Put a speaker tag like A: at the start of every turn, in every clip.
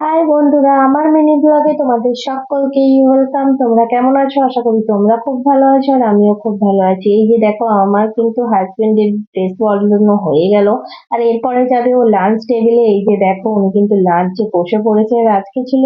A: High বন্ধুরা, আমার mini ব্লগে তোমাদের সকলকেই ওয়েলকাম। তোমরা কেমন আছো? আশা করি তোমরা খুব ভালো আছো আর আমিও খুব ভালো আছি। এই যে দেখো, আমার কিন্তু হাজবেন্ডের ড্রেস বদলানো হয়ে গেল আর এরপরে যাবে ও লাঞ্চ টেবিলে। এই যে দেখো, উনি কিন্তু লাঞ্চে বসে পড়েছে। আর আজকে ছিল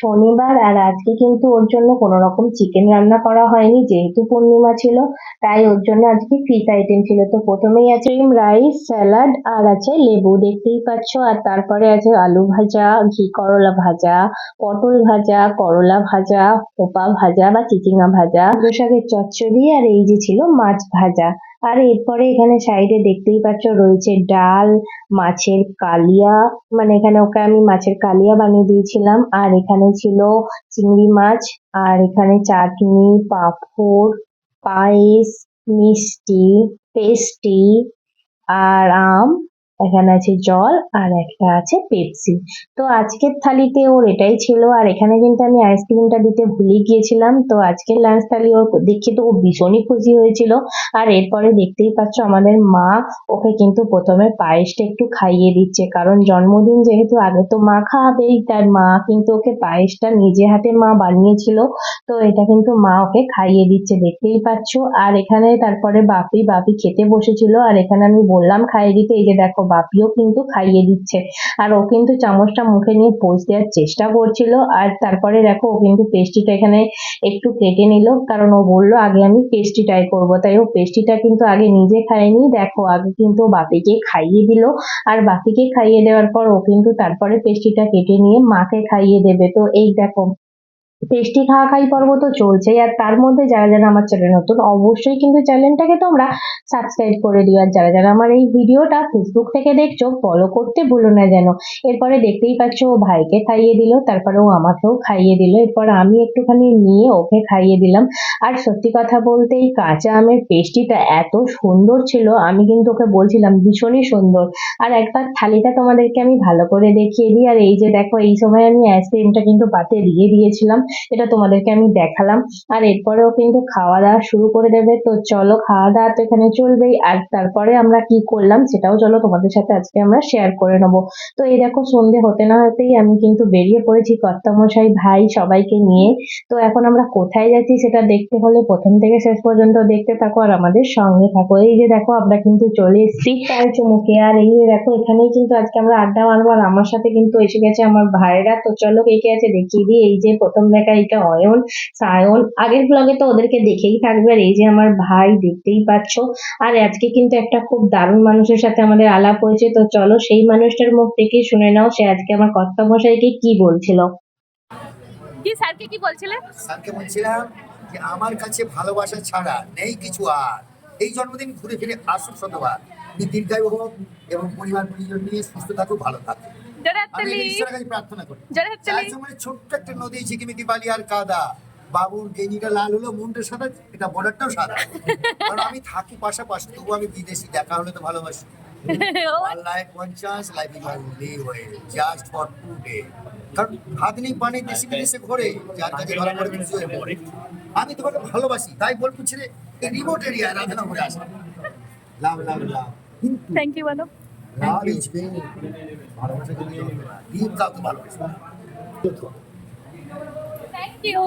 A: শনিবার আর আজকে কিন্তু ওর জন্য কোনো রকম চিকেন রান্না করা হয়নি, যেহেতু পূর্ণিমা ছিল। তাই ওর জন্য আজকে ফিশ আইটেম ছিল। তো প্রথমেই আছে রাইস, স্যালাড আর আছে লেবু, দেখতেই পাচ্ছ। আর তারপরে আছে আলু ভাজা, ঘি করলা ভাজা, পটল ভাজা, করলা ভাজা, খোপা ভাজা বা চিচিঙ্গা ভাজা, কুমড়ো শাকের চচ্চড়ি আর এই যে ছিল মাছ ভাজা। আর এরপরে এখানে সাইডে দেখতেই পাচ্ছ রয়েছে ডাল, মাছের কালিয়া, মানে এখানে ওকে আমি মাছের কালিয়া বানিয়ে দিয়েছিলাম। আর এখানে ছিল চিংড়ি মাছ, আর এখানে চাটনি, পাঁপড়, পায়েস, মিষ্টি, পেস্ট্রি আর আম। এখানে আছে জল আর একটা আছে পেপসি। তো আজকের থালিতে ওর এটাই ছিল। আর এখানে কিন্তু আমি আইসক্রিমটা দিতে ভুলে গিয়েছিলাম। তো আজকের লাঞ্চ থালি ওর দেখে তো ও ভীষণই খুশি হয়েছিল। আর এরপরে দেখতেই পাচ্ছ আমাদের মা ওকে কিন্তু প্রথমে পায়েসটা একটু খাইয়ে দিচ্ছে, কারণ জন্মদিন যেহেতু, আগে তো মা খাওয়াবেই, তার মা কিন্তু ওকে পায়েসটা নিজে হাতে মা বানিয়েছিল। তো এটা কিন্তু মা ওকে খাইয়ে দিচ্ছে, দেখতেই পাচ্ছ। আর এখানে তারপরে বাপি বাপি খেতে বসেছিল আর এখানে আমি বললাম খাইয়ে দিতে। এই যে দেখো, বাপিও কিন্তু খাইয়ে দিচ্ছে। আর ও কিন্তু চামচটা মুখে নিয়ে পোঁছ দেওয়ার চেষ্টা করছিল। আর তারপরে দেখো, ও কিন্তু পেস্ট্রিটা এখানে একটু কেটে নিল, কারণ ও বললো আগে আমি পেস্ট্রি ট্রাই করবো। তাই ও পেস্ট্রিটা কিন্তু আগে নিজে খায়নি, দেখো আগে কিন্তু বাপিকে খাইয়ে দিল। আর বাপিকে খাইয়ে দেওয়ার পর ও কিন্তু তারপরে পেস্ট্রিটা কেটে নিয়ে মাকে খাইয়ে দেবে। তো এই দেখো, টেস্টি খাওয়া খাই পর্ব তো চলছেই। আর তার মধ্যে যারা যারা আমার চ্যানেল নতুন, অবশ্যই কিন্তু চ্যানেলটাকে তোমরা সাবস্ক্রাইব করে দিও। আর যারা যারা আমার এই ভিডিওটা ফেসবুক থেকে দেখছো, ফলো করতে ভুলো না যেন। এরপরে দেখতেই পাচ্ছ ও ভাইকে খাইয়ে দিল, তারপরে ও আমাকেও খাইয়ে দিল, এরপর আমি একটুখানি নিয়ে ওকে খাইয়ে দিলাম। আর সত্যি কথা বলতে এই কাঁচা আমের পেস্ট্রিটা এত সুন্দর ছিল, আমি কিন্তু ওকে বলছিলাম ভীষণই সুন্দর। আর একবার থালিটা তোমাদেরকে আমি ভালো করে দেখিয়ে দিই। আর এই যে দেখো, এই সময় আমি আইসক্রিমটা কিন্তু পাতে দিয়ে দিয়েছিলাম, এটা তোমাদেরকে আমি দেখালাম। আর এরপরেও কিন্তু খাওয়া দাওয়া শুরু করে দেবে। তো চলো, খাওয়া দাওয়া তো এখানে চলবেই। আর তারপরে আমরা কি করলাম সেটাও চলো তোমাদের সাথে আজকে আমরা শেয়ার করে নেবো। তো এই দেখো, সন্ধে হতে না হতেই আমি কিন্তু বেরিয়ে পড়েছি কর্তামশাই, ভাই সবাইকে নিয়ে। তো এখন আমরা কোথায় যাচ্ছি সেটা দেখতে হলে প্রথম থেকে শেষ পর্যন্ত দেখতে থাকো আর আমাদের সঙ্গে থাকো। এই যে দেখো, আমরা কিন্তু চলে এসেছি চায়ের চুমুকে। আর এই যে দেখো, এখানেই কিন্তু আজকে আমরা আড্ডা মারবো। আর আমার সাথে কিন্তু এসে গেছে আমার ভাইরা। তো চলো কে কে আছে দেখিয়ে দিই। এই যে প্রথম দেখা, এটা অয়ন, সায়ন, আগের ব্লগে তো ওদেরকে দেখেই থাকবে। আর এই যে আমার ভাই, দেখতেই পাচ্ছ। আর আজকে কিন্তু একটা খুব দারুণ মানুষের সাথে আমাদের আলাপ হয়েছে। তো চলো সেই মানুষটার মুখ থেকে শুনে নাও সে আজকে আমার কর্তামশাইকে কি বলছিল।
B: কি স্যারকে কি বলছিলে?
C: স্যারকে বলছিলাম যে আমার কাছে ভালোবাসা ছাড়া নেই কিছু আর। এই জন্মদিন ঘুরে ফিরে আসুক শতবার। উনি দীর্ঘায়ু হোক এবং পরিবার পরিজন নিয়ে সুস্থ থাকুক, ভালো থাকুক। আমি ঈশ্বরের কাছে প্রার্থনা করি। চায়ের সময় ছোট্ট একটা নদী, ঝিকিমিকি বালি আর কাদা। বাবুর গেঞ্জিটা লাল হলো, মনটা সাদা, এটা বর্ডারটাও সাদা। কারণ আমি থাকি পাশাপাশি, তবু আমি বিদেশি, দেখা হলে তো ভালোবাসি। One life, one chance, life is only way, just for today. কারণ ভাত নেই পানি দেশে বিদেশে ঘোরে, যার কাছে ধরা পড়ে খুশি হয়ে পড়ে। আমি তোমাকে ভালোবাসি, তাই বোলপুর ছেড়ে এই রিমোট এরিয়ায় রাধানগরে আসা। লাভ লাভ লাভ, কিন্তু
B: থ্যাংক ইউ বলো।
C: Love is being. ভালোবাসা যদি ডিপ কাউকে ভালোবাসি।
B: Thank you.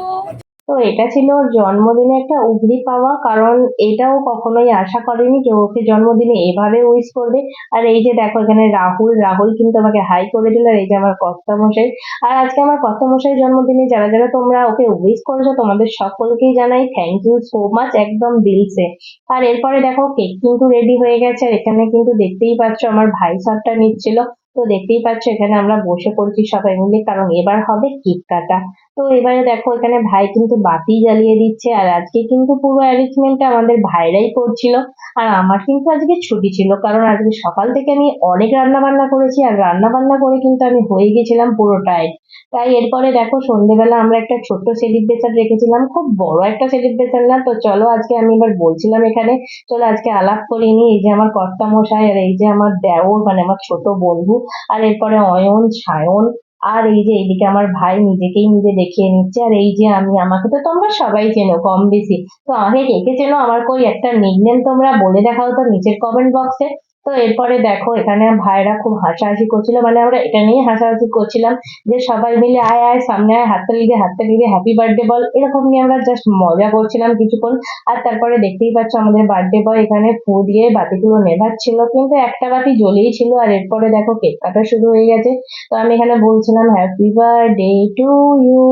A: তো এটা ছিল ওর জন্মদিনে একটা উপরি পাওয়া, কারণ এটাও কখনোই আশা করেনি কেউ ওকে জন্মদিনে এভাবে উইশ করবে। আর এই যে দেখো, এখানে রাহুল রাহুল কিন্তু আমাকে হাই করে দিল। আর এই যে আমার কর্তামশাই। আর আজকে আমার কর্তামশাই জন্মদিনে যারা যারা তোমরা ওকে উইশ করেছো, তোমাদের সকলকেই জানাই থ্যাংক ইউ সো মাচ, একদম দিলসে। আর এরপরে দেখো, কেক কিন্তু রেডি হয়ে গেছে। আর এখানে কিন্তু দেখতেই পাচ্ছ আমার ভাই সবটা নিচ্ছিল। তো দেখতেই পাচ্ছ এখানে আমরা বসে পড়ছি সবাই মিলে, কারণ এবার হবে কেক কাটা। তো এবারে দেখো, এখানে ভাই কিন্তু বাতি জ্বালিয়ে দিচ্ছে। আর আজকে কিন্তু পুরো অ্যারেঞ্জমেন্টটা আমাদের ভাইরাই করছিল। আর আমার কিন্তু আজকে ছুটি ছিল, কারণ আজকে সকাল থেকে আমি অনেক রান্না বান্না করেছি। আর রান্না বান্না করে কিন্তু আমি হয়ে গেছিলাম পুরোটাই। তাই এরপরে দেখো, সন্ধ্যেবেলা আমরা একটা ছোট্ট সেলিব্রেশন রেখেছিলাম, খুব বড় একটা সেলিব্রেশন না। তো চলো আজকে আমি এবার বলছিলাম এখানে, চলো আজকে আলাপ করে নিই। এই যে আমার কর্তামশাই আর এই যে আমার দেওর, মানে আমার ছোট বন্ধু। আর এরপরে অয়ন, সায়ন, আর এই যে এইদিকে আমার ভাই নিজেকেই নিজে দেখিয়ে নিচ্ছে। আর এই যে আমি, আমাকে তো তোমরা সবাই চেনো কম বেশি। তো আমাকে কে কে চেনো, আমার কই একটা নিকনেম তোমরা বলে দেখাও তো নিচের কমেন্ট বক্সে। তো এরপরে দেখো এখানে ভাইরা খুব হাসাহাসি করছিল, মানে আমরা এটা নিয়ে হাসাহাসি করছিলাম যে সবাই মিলে আয় আয় সামনে আয়, হাততালি দে, হ্যাপি বার্থডে বল, এরকম নিয়ে আমরা জাস্ট মজা করছিলাম কিছুক্ষণ। আর তারপরে দেখতেই পাচ্ছ আমাদের বার্থডে বয় এখানে ফু দিয়ে বাতিগুলো নেভাচ্ছিল, কিন্তু একটা বাতি জ্বলেই ছিল। আর এরপরে দেখো কেক কাটা শুরু হয়ে গেছে। তো আমি এখানে বলছিলাম happy birthday to you,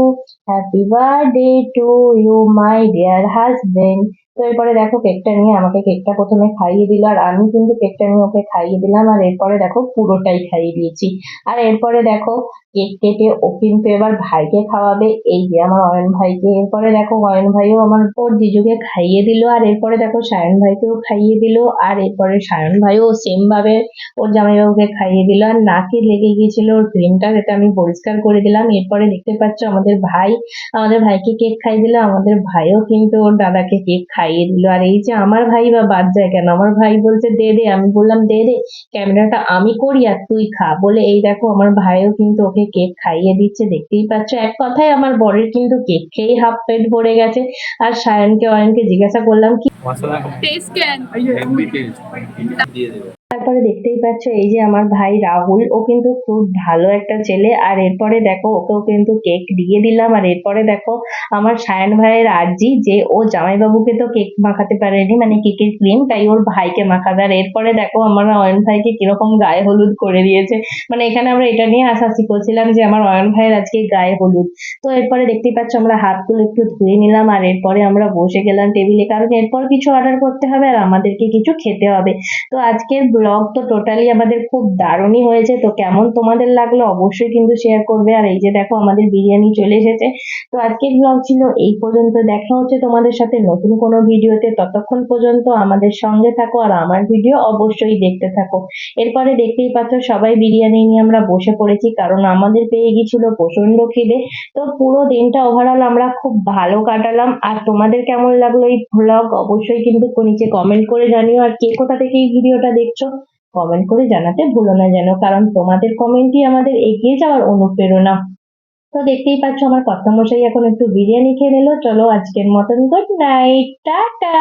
A: happy birthday to you my dear husband. তো এরপরে দেখো কেকটা নিয়ে আমাকে কেকটা প্রথমে খাইয়ে দিল, আর আমি কিন্তু কেকটা নিয়ে ওকে খাইয়ে দিলাম। আর এরপরে দেখো পুরোটাই খাইয়ে দিয়েছি। আর এরপরে দেখো কেক কেটে ও কিন্তু এবার ভাইকে খাওয়াবে, এই যে আমার অয়ন ভাইকে। এরপরে দেখো অয়ন ভাইও আমার ওর জিজুকে খাইয়ে দিল। আর এরপরে দেখো সায়ন ভাইকেও খাইয়ে দিল। আর এরপরে সায়ন ভাইও সেম ভাবে ওর জামাইবাবুকে খাইয়ে দিল। আর নাকে লেগে গিয়েছিল ওর ক্রিমটা, যেটা আমি পরিষ্কার করে দিলাম। এরপরে দেখতে পাচ্ছ আমাদের ভাইকে কেক খাইয়ে দিল, আমাদের ভাইও কিন্তু ওর দাদাকে কেক খাইয়ে দিল। আর এই যে আমার ভাই বা বাদ যায় কেন, আমার ভাই বলছে দে দে, আমি বললাম দে দে, ক্যামেরাটা আমি করি আর তুই খা, বলে এই দেখো আমার ভাইও কিন্তু ওকে কেক খাইয়ে দিচ্ছে। দেখতেই পাচ্ছ এক কথায় আমার বরের কিন্তু কেক খেয়েই হাফ পেট ভরে গেছে। আর অয়নকে জিজ্ঞাসা করলাম কি,
B: টেস্ট কেন?
A: তারপরে দেখতেই পাচ্ছ এই যে আমার ভাই রাহুল, ও কিন্তু খুব ভালো একটা ছেলে। আর এরপরে দেখো ওকেও কিন্তু কেক দিয়ে দিলাম। আর এরপরে দেখো আমার সায়ন ভাইয়ের আর্জি যে ও জামাইবাবুকে তো কেক মাখাতে পারেনি, মানে কেকের ক্রিম, তাই ওর ভাইকে মাখাবে। আর এরপরে দেখো আমার অয়ন ভাইকে কিরকম গায়ে হলুদ করে দিয়েছে, মানে এখানে আমরা এটা নিয়ে হাসাহাসি করছিলাম যে আমার অয়ন ভাইয়ের আজকে গায়ে হলুদ। তো এরপরে দেখতেই পাচ্ছ আমরা হাতগুলো একটু ধুয়ে নিলাম। আর এরপরে আমরা বসে গেলাম টেবিলে, কারণ এরপর কিছু অর্ডার করতে হবে আর আমাদেরকে কিছু খেতে হবে। তো আজকের ব্লগ তো টোটালি আমাদের খুব দারুণই হয়েছে। তো কেমন তোমাদের লাগলো অবশ্যই কিন্তু শেয়ার করবে। আর এই যে দেখো আমাদের বিরিয়ানি চলে এসেছে। তো আজকের ব্লগ ছিল এই পর্যন্ত, দেখা হচ্ছে তোমাদের সাথে নতুন কোনো ভিডিওতে। ততক্ষণ পর্যন্ত আমাদের সঙ্গে থাকো আর আমার ভিডিও অবশ্যই দেখতে থাকো। এরপরে দেখতেই পাচ্ছ সবাই বিরিয়ানি নিয়ে আমরা বসে পড়েছি, কারণ আমাদের পেয়ে গিয়েছিল প্রচন্ড খিদে। তো পুরো দিনটা ওভারঅল আমরা খুব ভালো কাটালাম। আর তোমাদের কেমন লাগলো এই ব্লগ অবশ্যই কিন্তু নিচে কমেন্ট করে জানিও। আর কে কোথা থেকে এই ভিডিওটা দেখছো কমেন্ট করে জানাতে ভুলো না যেন, কারণ তোমাদের কমেন্টই আমাদের এগিয়ে যাওয়ার অনুপ্রেরণা। তো দেখতেই পাচ্ছ আমার কর্তামশাই এখন একটু বিরিয়ানি খেয়ে নিল। চলো আজকের মতন গুড নাইট, টাটা।